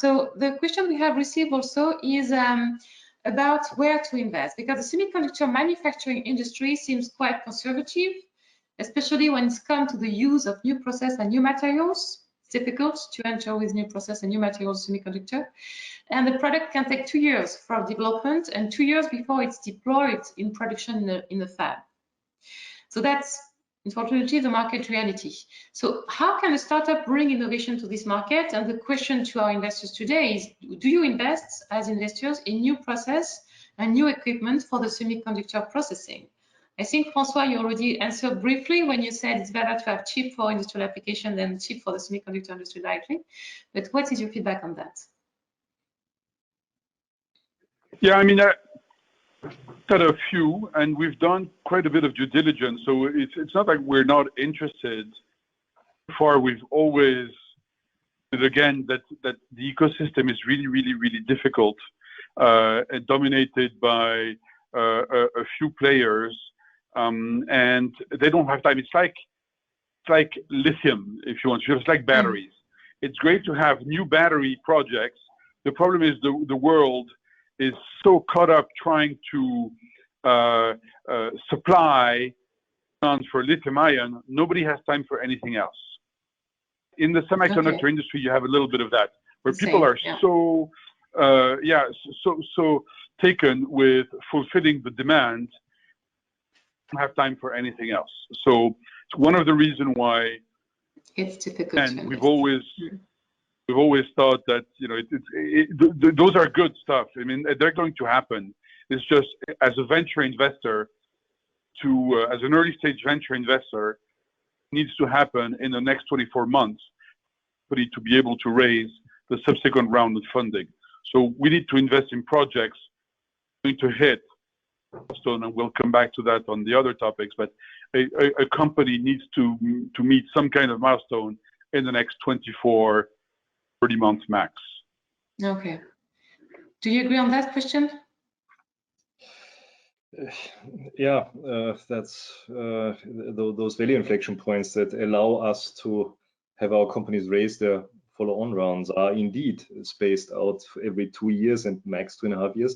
So the question we have received also is about where to invest, because the semiconductor manufacturing industry seems quite conservative, especially when it's come to the use of new process and new materials. It's difficult to enter with new process and new materials semiconductor. And the product can take 2 years from development and 2 years before it's deployed in production in the fab. So that's unfortunately the market reality. So how can a startup bring innovation to this market? And the question to our investors today is, do you invest as investors in new process and new equipment for the semiconductor processing? I think, Francois, you already answered briefly when you said it's better to have chip for industrial application than chip for the semiconductor industry directly. But what is your feedback on that? Yeah, I mean, got a few, and we've done quite a bit of due diligence, so it's not like we're not interested. For we've always, again, that the ecosystem is really difficult and dominated by a few players, and they don't have time. It's like lithium, if you want. It's like batteries. It's great to have new battery projects. The problem is the world is so caught up trying to supply for lithium ion, nobody has time for anything else. In the semiconductor industry, you have a little bit of that, where people are so taken with fulfilling the demand, don't have time for anything else. So it's one of the reasons why it's difficult. And we've always thought that, you know, those are good stuff. I mean, they're going to happen. It's just as a venture investor, as an early stage venture investor, needs to happen in the next 24 months for it to be able to raise the subsequent round of funding. So we need to invest in projects going to hit milestone, and we'll come back to that on the other topics. But a company needs to meet some kind of milestone in the next 24, 30 months max. Okay. Do you agree on that, Christian? Yeah, that's those value inflection points that allow us to have our companies raise their follow-on rounds are indeed spaced out every 2 years and max 2.5 years.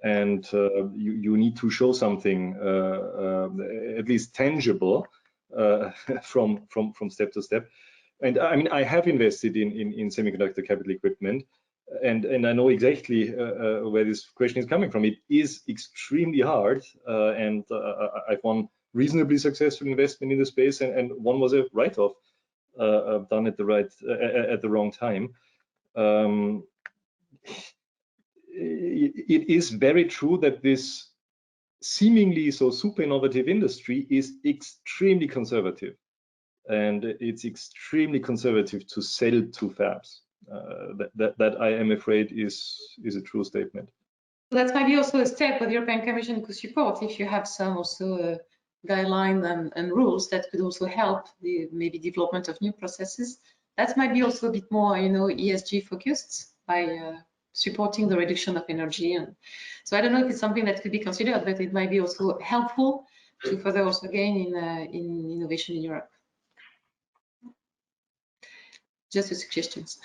And you need to show something at least tangible from step to step. And I mean, I have invested in semiconductor capital equipment, and I know exactly where this question is coming from. It is extremely hard, and I've won reasonably successful investment in the space, and one was a write-off done at the wrong time. It is very true that this seemingly so super innovative industry is extremely conservative, and it's extremely conservative to sell to fabs. That I am afraid is a true statement. That's maybe also a step with the European Commission could support if you have some also guidelines and rules that could also help the maybe development of new processes. That might be also a bit more, you know, ESG focused by supporting the reduction of energy. And so I don't know if it's something that could be considered, but it might be also helpful to further also gain in innovation in Europe. Just a suggestions.